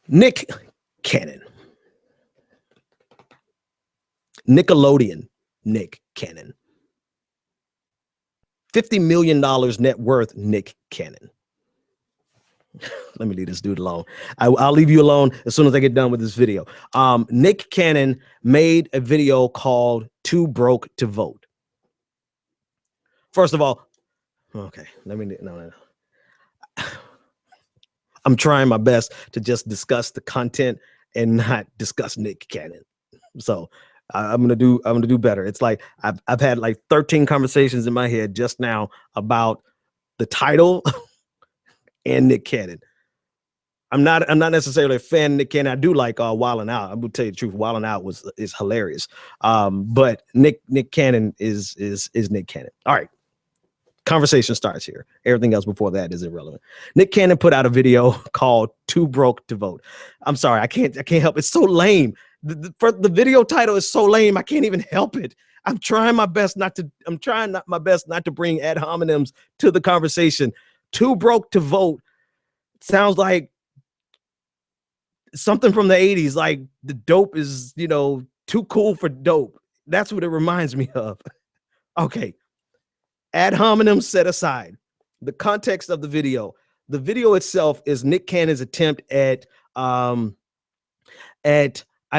Nick Cannon. Nickelodeon Nick Cannon. $50 million net worth Nick Cannon. Let me leave this dude alone. I'll leave you alone as soon as I get done with this video. Nick Cannon made a video called Too Broke to Vote. First of all, okay, no. I'm trying my best to just discuss the content and not discuss Nick Cannon. So I'm gonna do better. It's like I've had like 13 conversations in my head just now about the title and Nick Cannon. I'm not necessarily a fan of Nick Cannon. I do like Wildin' Out. I will tell you the truth. Wildin' Out is hilarious. But Nick Cannon is Nick Cannon. All right. Conversation starts here. Everything else before that is irrelevant. Nick Cannon put out a video called Too Broke to Vote. I'm sorry, I can't help it. It's so lame. The video title is so lame. I can't even help it. I'm trying my best not to bring ad hominems to the conversation. Too broke to vote sounds like something from the 80s, like the dope is, too cool for dope. That's what it reminds me of. Okay. Ad hominem set aside, the context of the video itself is Nick Cannon's attempt at I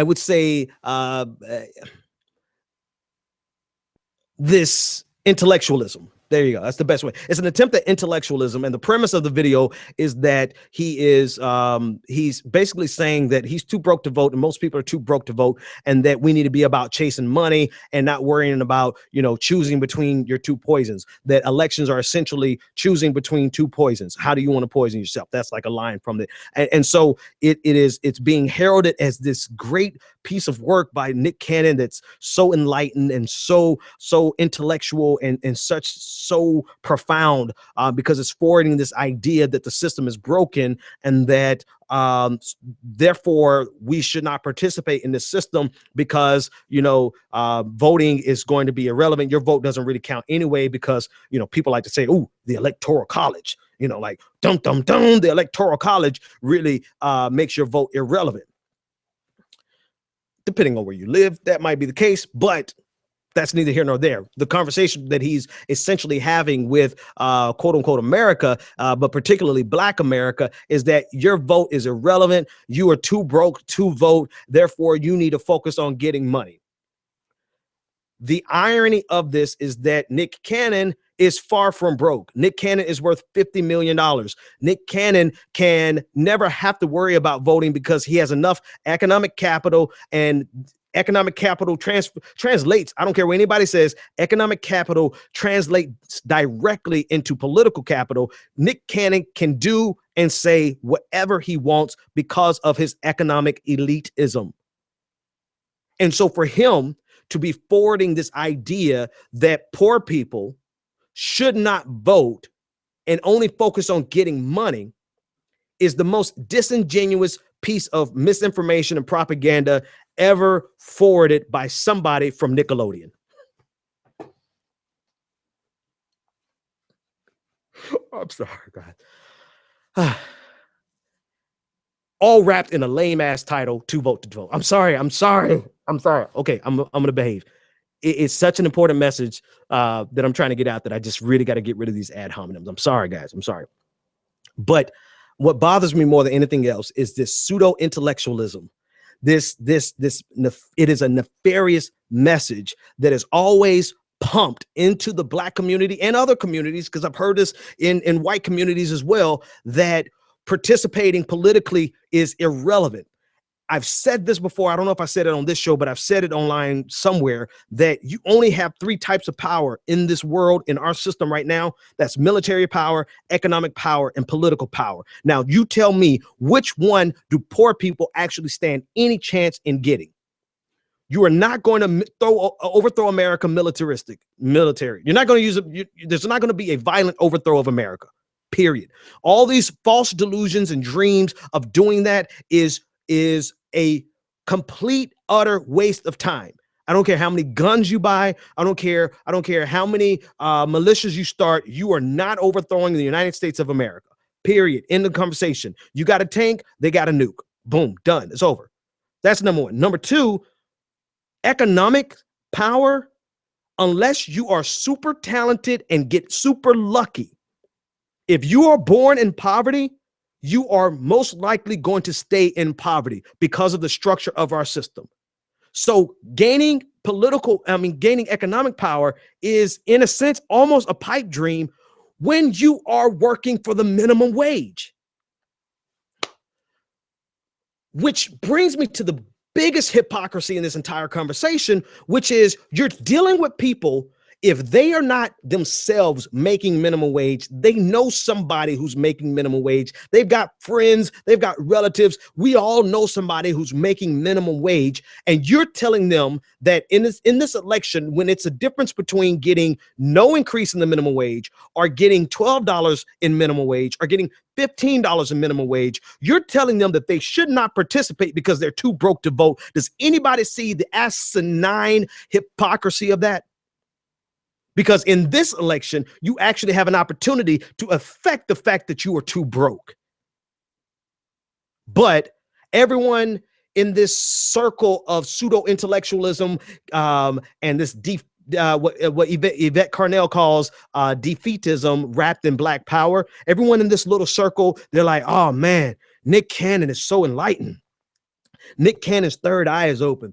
would say this intellectualism. There you go. That's the best way. It's an attempt at intellectualism. And the premise of the video is that he's basically saying that he's too broke to vote and most people are too broke to vote, and that we need to be about chasing money and not worrying about, choosing between your two poisons, that elections are essentially choosing between two poisons. How do you want to poison yourself? That's like a line from it. And so it's being heralded as this great piece of work by Nick Cannon that's so enlightened and so intellectual and so profound, because it's forwarding this idea that the system is broken and that therefore we should not participate in this system because voting is going to be irrelevant. Your vote doesn't really count anyway because people like to say, "Ooh, the electoral college," like dum dum dum. The electoral college really makes your vote irrelevant. Depending on where you live, that might be the case, but that's neither here nor there. The conversation that he's essentially having with quote unquote America, but particularly Black America, is that your vote is irrelevant. You are too broke to vote. Therefore, you need to focus on getting money. The irony of this is that Nick Cannon is far from broke. Nick Cannon is worth $50 million. Nick Cannon can never have to worry about voting because he has enough economic capital, and economic capital translates. I don't care what anybody says. Economic capital translates directly into political capital. Nick Cannon can do and say whatever he wants because of his economic elitism. And so for him to be forwarding this idea that poor people should not vote and only focus on getting money is the most disingenuous piece of misinformation and propaganda ever forwarded by somebody from Nickelodeon. I'm sorry, God. All wrapped in a lame ass title, Too Broke to Vote. I'm sorry. Okay, I'm gonna behave. It's such an important message that I'm trying to get out that I just really got to get rid of these ad hominems. I'm sorry, guys. I'm sorry. But what bothers me more than anything else is this pseudo intellectualism. It is a nefarious message that is always pumped into the Black community and other communities, because I've heard this in white communities as well, that participating politically is irrelevant. I've said this before. I don't know if I said it on this show, but I've said it online somewhere, that you only have three types of power in this world, in our system right now. That's military power, economic power, and political power. Now, you tell me, which one do poor people actually stand any chance in getting? You are not going to overthrow America military. You're not going to use it. There's not going to be a violent overthrow of America, period. All these false delusions and dreams of doing that is a complete, utter waste of time. I don't care how many guns you buy. I don't care how many militias you start. You are not overthrowing the United States of America, period. End of conversation. You got a tank, they got a nuke. Boom, done. It's over. That's number one. Number two, economic power, unless you are super talented and get super lucky. If you are born in poverty, you are most likely going to stay in poverty because of the structure of our system. So gaining economic power is, in a sense, almost a pipe dream when you are working for the minimum wage. Which brings me to the biggest hypocrisy in this entire conversation, which is you're dealing with people. If they are not themselves making minimum wage, they know somebody who's making minimum wage. They've got friends, they've got relatives. We all know somebody who's making minimum wage. And you're telling them that in this election, when it's a difference between getting no increase in the minimum wage or getting $12 in minimum wage or getting $15 in minimum wage, you're telling them that they should not participate because they're too broke to vote. Does anybody see the asinine hypocrisy of that? Because in this election, you actually have an opportunity to affect the fact that you are too broke. But everyone in this circle of pseudo-intellectualism and this what Yvette Carnell calls defeatism wrapped in black power, everyone in this little circle, they're like, oh man, Nick Cannon is so enlightened. Nick Cannon's third eye is open.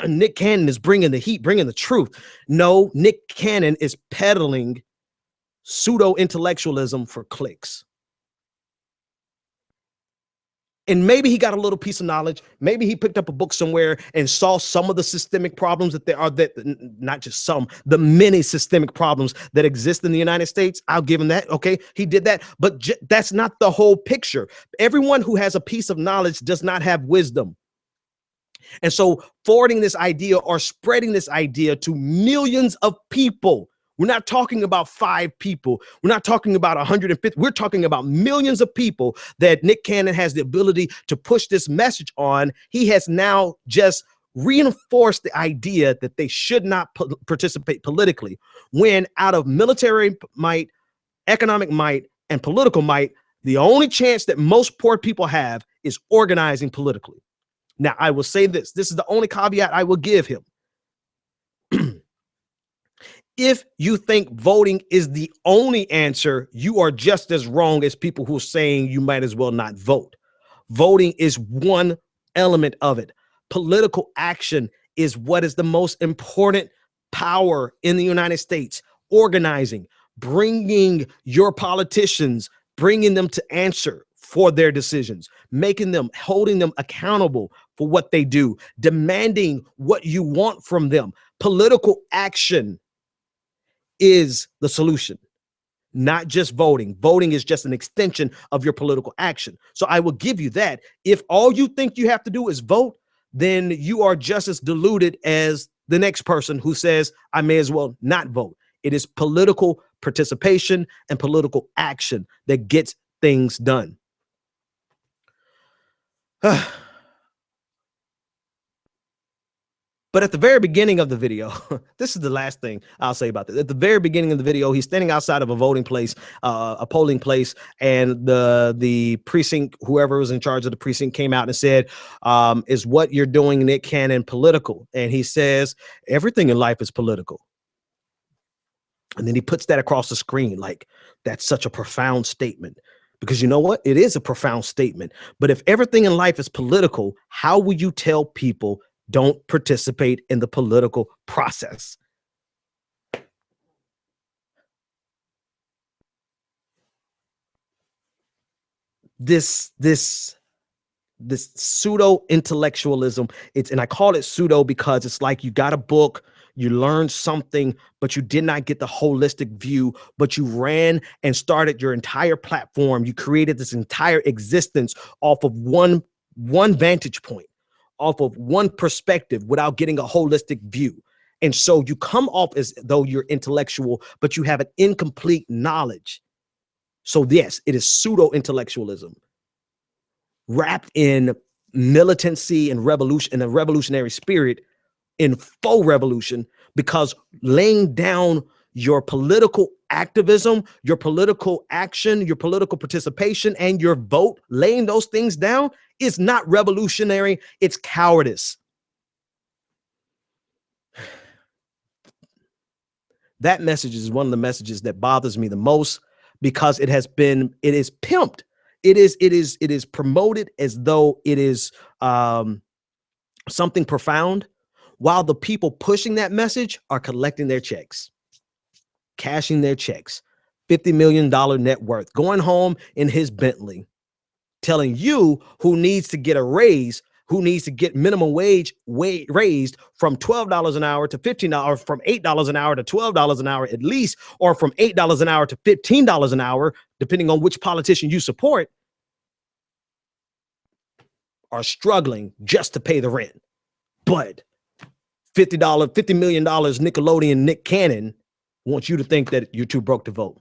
Nick Cannon is bringing the heat, bringing the truth. No, Nick Cannon is peddling pseudo-intellectualism for clicks. And maybe he got a little piece of knowledge. Maybe he picked up a book somewhere and saw some of the systemic problems that there are, that not just some, the many systemic problems that exist in the United States. I'll give him that. Okay, he did that, but that's not the whole picture. Everyone who has a piece of knowledge does not have wisdom. And so forwarding this idea or spreading this idea to millions of people, we're not talking about 5 people. We're not talking about 150. We're talking about millions of people that Nick Cannon has the ability to push this message on. He has now just reinforced the idea that they should not participate politically, when out of military might, economic might, and political might, the only chance that most poor people have is organizing politically. Now, I will say this. This is the only caveat I will give him. If you think voting is the only answer, you are just as wrong as people who are saying you might as well not vote. Voting is one element of it. Political action is what is the most important power in the United States. Organizing, bringing your politicians, bringing them to answer for their decisions, making them, holding them accountable for what they do, demanding what you want from them. Political action is the solution, not just voting. Voting is just an extension of your political action. So I will give you that. If all you think you have to do is vote, then you are just as deluded as the next person who says, I may as well not vote. It is political participation and political action that gets things done. But at the very beginning of the video, this is the last thing I'll say about this. At the very beginning of the video, he's standing outside of a voting place, a polling place, and the precinct, whoever was in charge of the precinct, came out and said, is what you're doing, Nick Cannon, political? And he says, everything in life is political. And then he puts that across the screen like that's such a profound statement. Because you know what? It is a profound statement. But if everything in life is political, how will you tell people don't participate in the political process? This pseudo intellectualism, and I call it pseudo because it's like you got a book, you learned something, but you did not get the holistic view, but you ran and started your entire platform. You created this entire existence off of one vantage point, off of one perspective without getting a holistic view. And so you come off as though you're intellectual, but you have an incomplete knowledge. So yes, it is pseudo intellectualism wrapped in militancy and revolution, and a revolutionary spirit, in faux revolution, because laying down your political activism, your political action, your political participation, and your vote, laying those things down It's not revolutionary. It's cowardice. That message is one of the messages that bothers me the most because it is pimped. It is promoted as though it is something profound, while the people pushing that message are collecting their checks, cashing their checks, $50 million net worth, going home in his Bentley, telling you who needs to get a raise, who needs to get minimum wage raised from $12 an hour to $15, from $8 an hour to $12 an hour at least, or from $8 an hour to $15 an hour, depending on which politician you support, are struggling just to pay the rent. But $50 million Nickelodeon Nick Cannon wants you to think that you're too broke to vote.